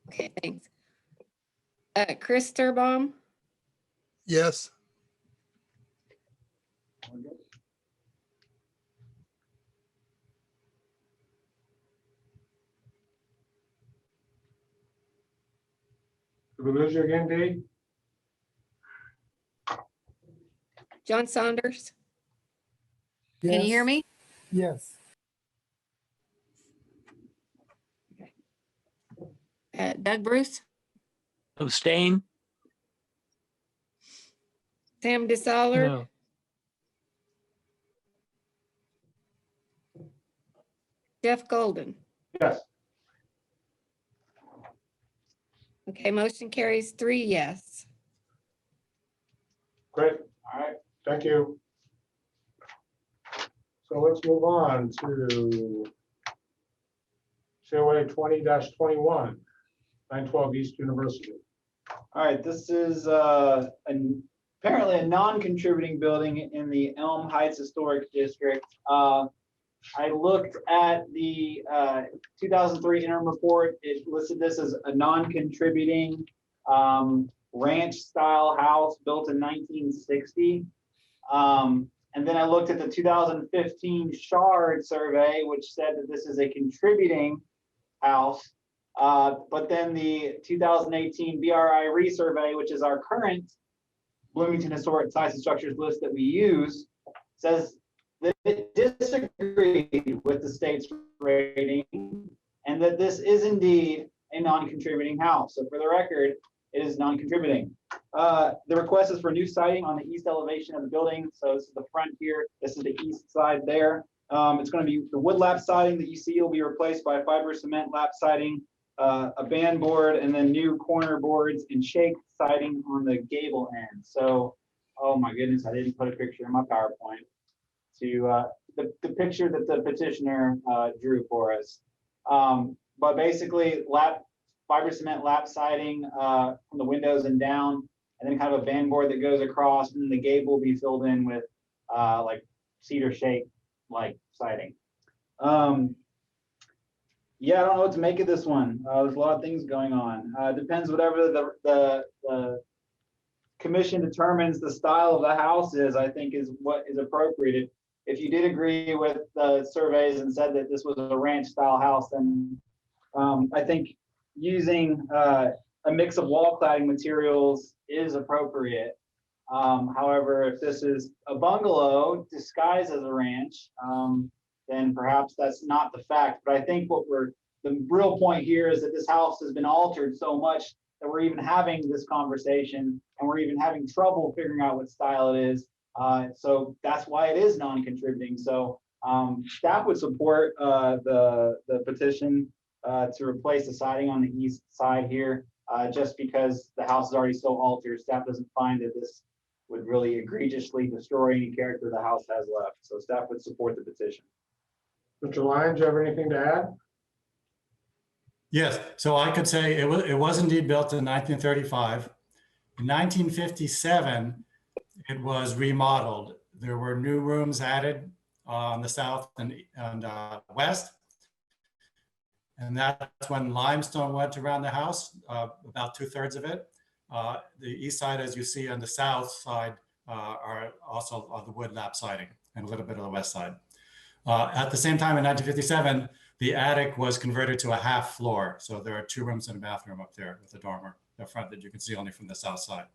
Okay, thanks. Chris Sturbaum, Yes, Did we lose you again, D? John Saunders, can you hear yes, me? yes, Doug Bruce, Abstain? Sam DeSaller, No. Jeff Golden. Yes, Okay, motion carries 3 yes. great. All right, thank you. So let's move on to COA 20-21, 912 East University. All right, this is apparently a non-contributing building in the Elm Heights Historic District. I looked at the 2003 interim report. It listed this as a non-contributing ranch-style house built in 1960. And then I looked at the 2015 Shard survey, which said that this is a contributing house. But then the 2018 BRI resurvey, which is our current Bloomington Historic Sites and Structures list that we use, says that it disagreed with the state's rating and that this is indeed a non-contributing house. So for the record, it is non-contributing. The request is for new siding on the east elevation of the building. So this is the front here. This is the east side there. It's going to be the wood lap siding that you see will be replaced by fiber cement lap siding, a band board, and then new corner boards and shake siding on the gable end. So, oh my goodness, I didn't put a picture in my PowerPoint to the picture that the petitioner drew for us. But basically, fiber cement lap siding from the windows and down, and then kind of a band board that goes across, and then the gable will be filled in with like cedar shake like siding. Yeah, I don't know what to make of this one. There's a lot of things going on. Depends whatever the commission determines the style of the house is, I think is what is appropriate. If you did agree with the surveys and said that this was a ranch style house, then I think using a mix of wall cladding materials is appropriate. However, if this is a bungalow disguised as a ranch, then perhaps that's not the fact. But I think the real point here is that this house has been altered so much that we're even having this conversation and we're even having trouble figuring out what style it is. So that's why it is non-contributing. So staff would support the petition to replace the siding on the east side here, just because the house is already so altered. Staff doesn't find that this would really egregiously destroy any character the house has left. So staff would support the petition. Mr. Lyons, do you have anything to add? Yes, so I could say it was indeed built in 1935. In 1957, it was remodeled. There were new rooms added on the south and west. And that's when limestone went around the house, about 2/3 of it. The east side, as you see on the south side, are also the wood lap siding and a little bit of the west side. At the same time, in 1957, the attic was converted to a half floor. So there are 2 rooms and a bathroom up there with a dormer up front that you can see only from the south side.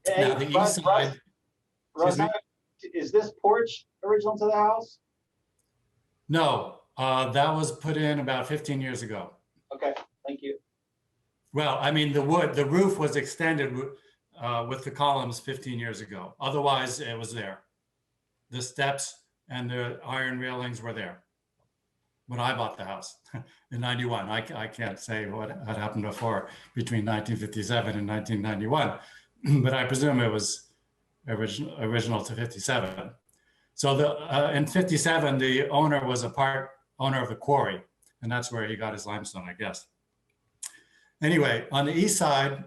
Now the east side. Russ, is this porch original to the house? No, that was put in about 15 years ago. Okay, thank you. Well, I mean, the roof was extended with the columns 15 years ago. Otherwise, it was there. The steps and the iron railings were there when I bought the house in 91. I can't say what had happened before between 1957 and 1991, but I presume it was original to 57. So in 57, the owner was a part owner of the quarry, and that's where he got his limestone, I guess. Anyway, on the east side,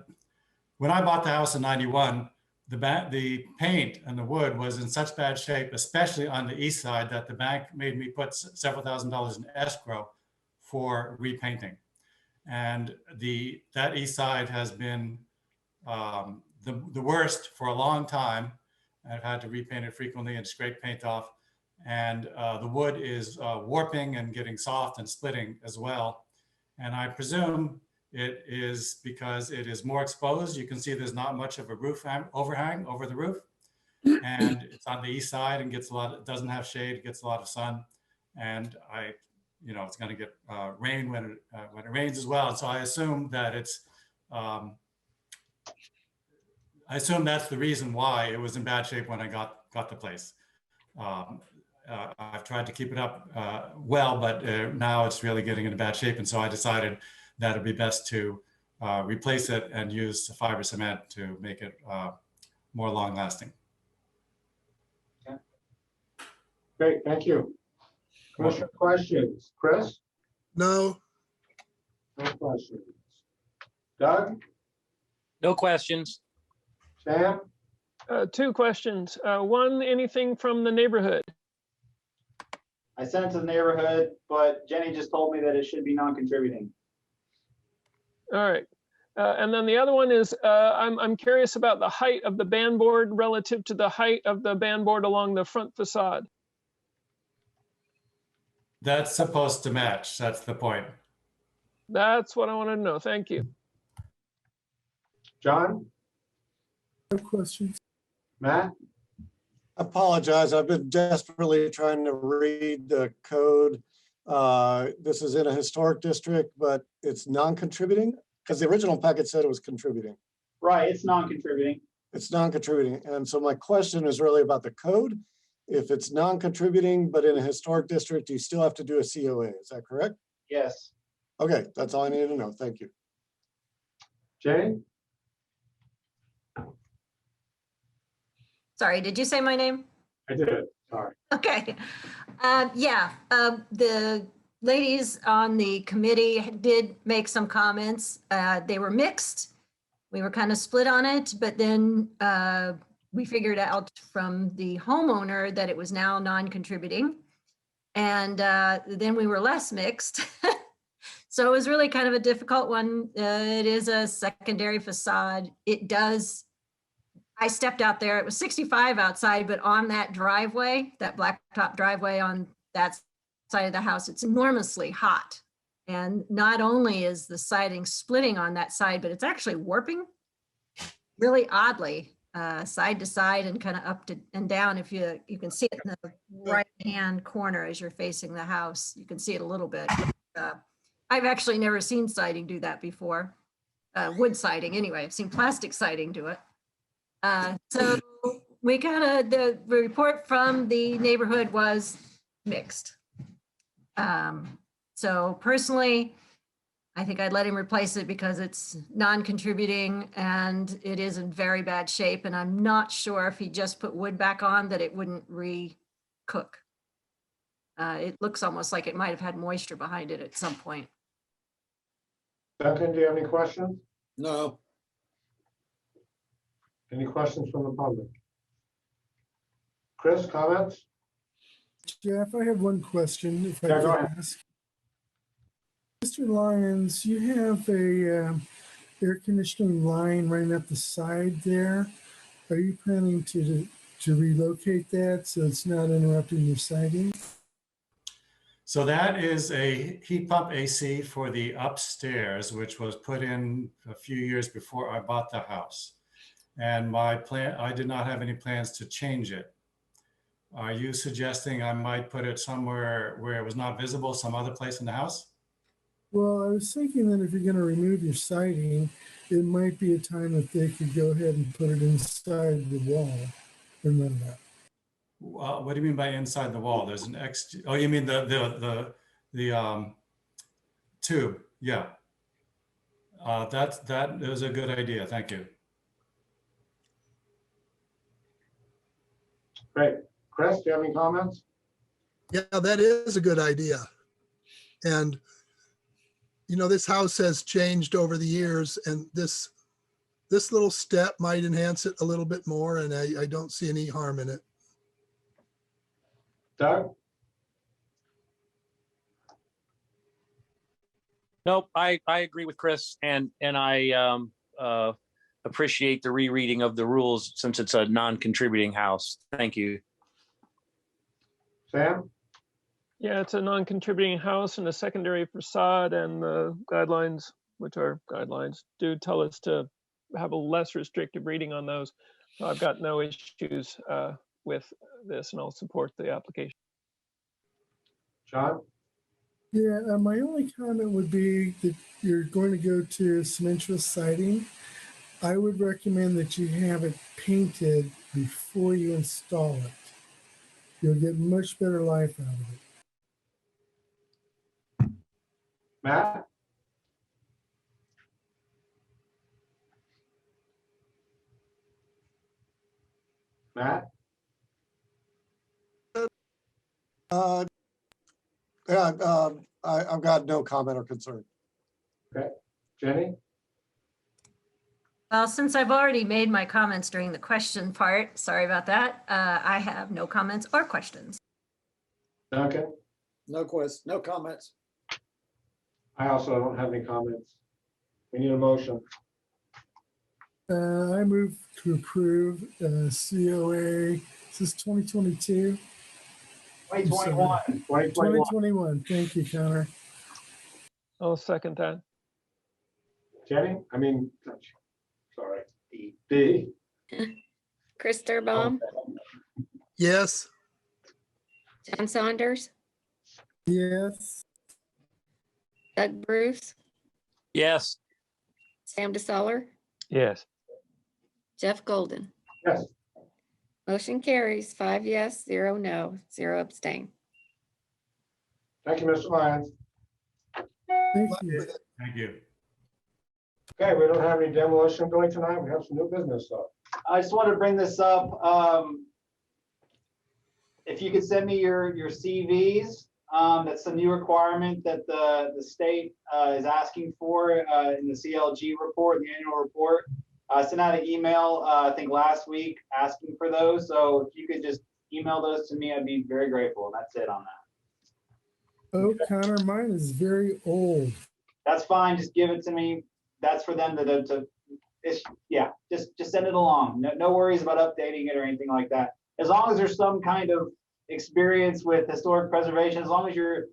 when I bought the house in 91, the paint and the wood was in such bad shape, especially on the east side, that the bank made me put several $1,000s in escrow for repainting. And that east side has been the worst for a long time. I've had to repaint it frequently and scrape paint off. And the wood is warping and getting soft and splitting as well. And I presume it is because it is more exposed. You can see there's not much of a roof overhang over the roof. And it's on the east side and doesn't have shade, gets a lot of sun. And it's gonna get rain when it rains as well. And so I assume that I assume that's the reason why it was in bad shape when I got the place. I've tried to keep it up well, but now it's really getting into bad shape. And so I decided that it'd be best to replace it and use fiber cement to make it more long lasting. Okay. Great, thank you. Commissioner questions? Chris? No. No questions. Doug? No questions. Sam? 2 questions. One, anything from the neighborhood? I sent it to the neighborhood, but Jenny just told me that it should be non-contributing. All right. And then the other one is, I'm curious about the height of the band board relative to the height of the band board along the front facade. That's supposed to match. That's the point. That's what I wanted to know. Thank you. John? No questions. Matt? I apologize. I've been desperately trying to read the code. This is in a historic district, but it's non-contributing because the original packet said it was contributing. Right, it's non-contributing. It's non-contributing. And so my question is really about the code. If it's non-contributing, but in a historic district, you still have to do a COA. Is that correct? Yes. Okay, that's all I needed to know. Thank you. Jay? Sorry, did you say my name? I did, sorry. Okay. The ladies on the committee did make some comments. They were mixed. We were kind of split on it, but then we figured out from the homeowner that it was now non-contributing. And then we were less mixed. So it was really kind of a difficult one. It is a secondary facade. I stepped out there, it was 65 outside, but on that driveway, that blacktop driveway on that side of the house, it's enormously hot. And not only is the siding splitting on that side, but it's actually warping really oddly, side to side and kind of up to and down. If you can see it in the right-hand corner as you're facing the house, you can see it a little bit. I've actually never seen siding do that before. Wood siding anyway, I've seen plastic siding do it. So we the report from the neighborhood was mixed. So personally, I think I'd let him replace it because it's non-contributing and it is in very bad shape. And I'm not sure if he just put wood back on that it wouldn't re-cook. It looks almost like it might have had moisture behind it at some point. Duncan, do you have any questions? No. Any questions from the public? Chris, comments? Jeff, I have one question, if I Yeah, go could ahead. ask. Mr. Lyons, you have a air conditioning line running up the side there. Are you planning to relocate that so it's not interrupting your siding? So that is a heat pump AC for the upstairs, which was put in a few years before I bought the house. And my plan, I did not have any plans to change it. Are you suggesting I might put it somewhere where it was not visible, some other place in the house? Well, I was thinking that if you're going to remove your siding, it might be a time that they could go ahead and put it inside the wall or none of that. What do you mean by inside the wall? There's an oh, you mean the tube? Yeah. That is a good idea. Thank you. Great. Chris, do you have any comments? Yeah, that is a good idea. And, you know, this house has changed over the years, and this little step might enhance it a little bit more, and I don't see any harm in it. Doug? Nope, I agree with Chris, and I appreciate the rereading of the rules since it's a non-contributing house. Thank you. Sam? Yeah, it's a non-contributing house and a secondary facade, and the guidelines, which are guidelines, do tell us to have a less restrictive reading on those. So I've got no issues with this, and I'll support the application. John? Yeah, my only comment would be that you're going to go to cementous siding. I would recommend that you have it painted before you install it. You'll get much better life out of it. Matt? Matt? Yeah, I've got no comment or concern. Okay. Jenny? Well, since I've already made my comments during the question part, sorry about that, I have no comments or questions. Duncan? No comments. I also don't have any comments. We need a motion. I move to approve COA, this is 2022? 2021. 2021, thank you, Connor. I'll second that. Jenny? Sorry. D. Chris Sturbaum, Yes, John Saunders, Yes, Doug Bruce, Yes. Sam DeSoler, Yes. Jeff Golden. Yes. Motion carries 5 yes, 0 no, 0 abstain. Thank you, Mr. Lyons. thank you. Thank you. Okay, we don't have any demolition going tonight. We have some new business though. I just wanted to bring this up. If you could send me your CVs, that's a new requirement that the state is asking for in the CLG report, the annual report. I sent out an email, I think last week, asking for those. So if you could just email those to me, I'd be very grateful. And that's it on that. Oh, Connor, mine is very old. That's fine. Just give it to me. That's for them to yeah, just send it along. No worries about updating it or anything like that. As long as there's some kind of experience with historic preservation, as long as you're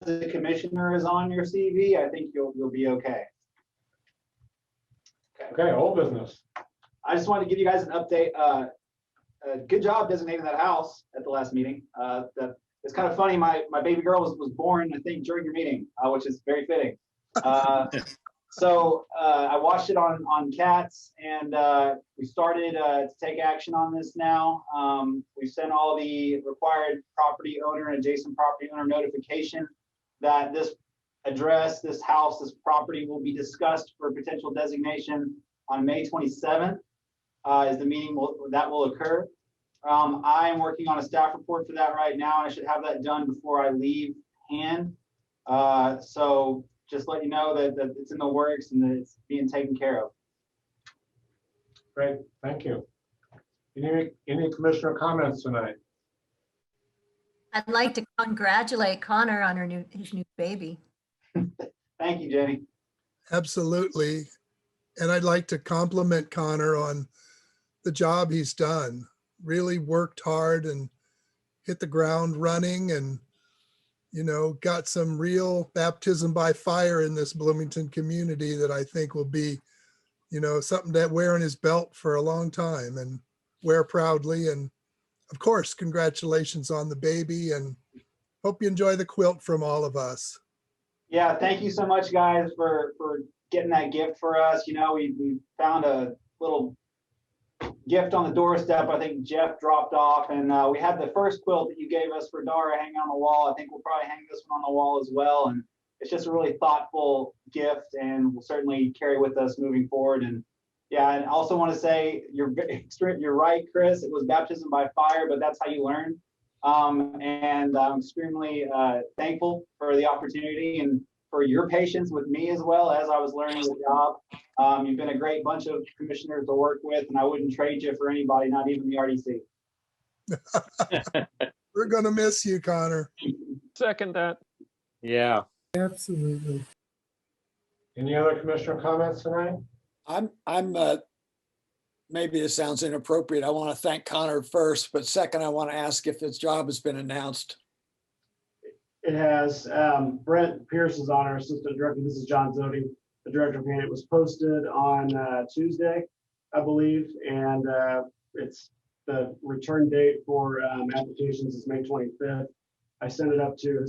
the commissioner is on your CV, I think you'll be okay. Okay, old business. I just wanted to give you guys an update. Good job designating that house at the last meeting. It's kind of funny. My baby girl was born, I think, during your meeting, which is very fitting. So I watched it on Cats, and we started to take action on this now. We sent all the required property owner and adjacent property owner notification that this address, this house, this property will be discussed for potential designation on May 27th is the meeting that will occur. I am working on a staff report for that right now, and I should have that done before I leave hand. So just let you know that it's in the works and that it's being taken care of. Great, thank you. Any commissioner comments tonight? I'd like to congratulate Connor on his new baby. Thank you, Jenny. Absolutely. And I'd like to compliment Connor on the job he's done. Really worked hard and hit the ground running and, got some real baptism by fire in this Bloomington community that I think will be, something that wear in his belt for a long time and wear proudly. And of course, congratulations on the baby and hope you enjoy the quilt from all of us. Yeah, thank you so much, guys, for getting that gift for us. We found a little gift on the doorstep. I think Jeff dropped off, and we had the first quilt that you gave us for Dara hanging on the wall. I think we'll probably hang this one on the wall as well. And it's just a really thoughtful gift, and we'll certainly carry with us moving forward. And yeah, and I also want to say you're right, Chris. It was baptism by fire, but that's how you learn. And I'm extremely thankful for the opportunity and for your patience with me as well as I was learning the job. You've been a great bunch of commissioners to work with, and I wouldn't trade you for anybody, not even the RDC. We're going to miss you, Connor. Second that. Yeah. Absolutely. Any other commissioner comments tonight? I'm maybe this sounds inappropriate. I want to thank Connor first, but second, I want to ask if his job has been announced. It has. Brent Pierce is on our assistant director. This is John Zodi, the director of It was posted on Tuesday, I believe, and it's the return date for applications is May 25th. I sent it up to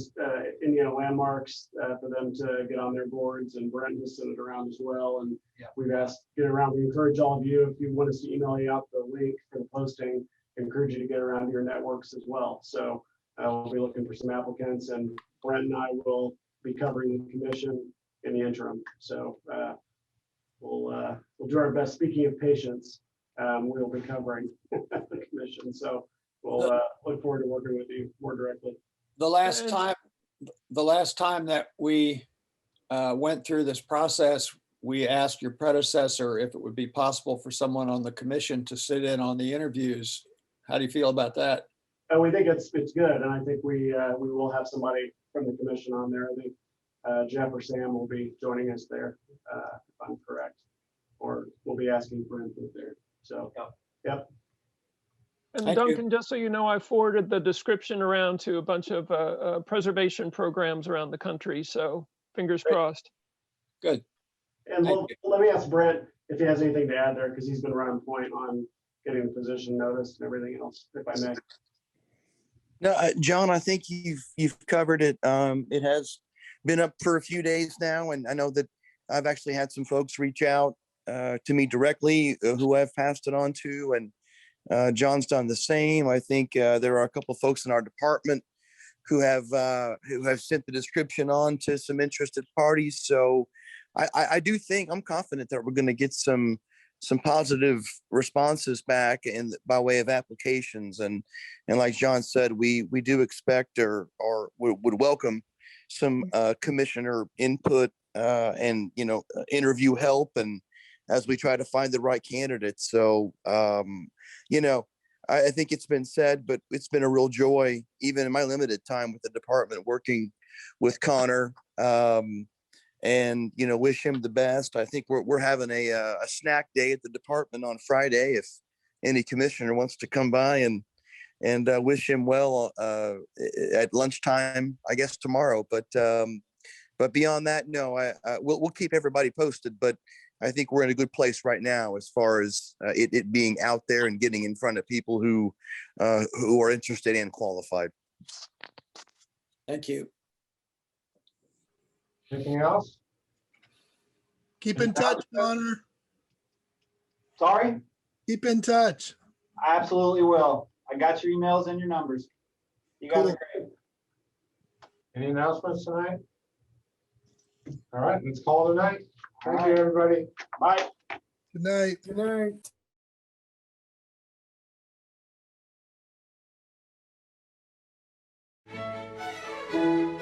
Indiana Landmarks for them to get on their boards, and Brent has sent it around as well. And we've asked to get around. We encourage all of you, if you want us to email you out the link for the posting, encourage you to get around to your networks as well. So we'll be looking for some applicants, and Brent and I will be covering the commission in the interim. So we'll do our best. Speaking of patience, we'll be covering the commission. So we'll look forward to working with you more directly. The last time that we went through this process, we asked your predecessor if it would be possible for someone on the commission to sit in on the interviews. How do you feel about that? We think it's good, and I think we will have somebody from the commission on there. I think Jeff or Sam will be joining us there, if I'm correct, or we'll be asking for input there. So, yep. And Thank Duncan, you. just so you know, I forwarded the description around to a bunch of preservation programs around the country. So fingers crossed. Good. And let me ask Brent if he has anything to add there, because he's been running point on getting the position noticed and everything else, if I may. No, John, I think you've covered it. It has been up for a few days now, and I know that I've actually had some folks reach out to me directly who I've passed it on to, and John's done the same. I think there are a couple of folks in our department who have sent the description on to some interested parties. So I do think I'm confident that we're going to get some positive responses back by way of applications. And like John said, we do expect or would welcome some commissioner input and interview help, and as we try to find the right candidates. So I think it's been said, but it's been a real joy, even in my limited time with the department, working with Connor, and wish him the best. I think we're having a snack day at the department on Friday, if any commissioner wants to come by and wish him well at lunchtime, I guess tomorrow. But beyond that, no, we'll keep everybody posted. But I think we're in a good place right now as far as it being out there and getting in front of people who are interested and qualified. Thank you. Anything else? Keep in touch, Connor. Sorry? Keep in touch. I absolutely will. I got your emails and your numbers. You guys are great. Any announcements tonight? All right, let's call it a night. Thank you, everybody. Bye. Good night. Good night.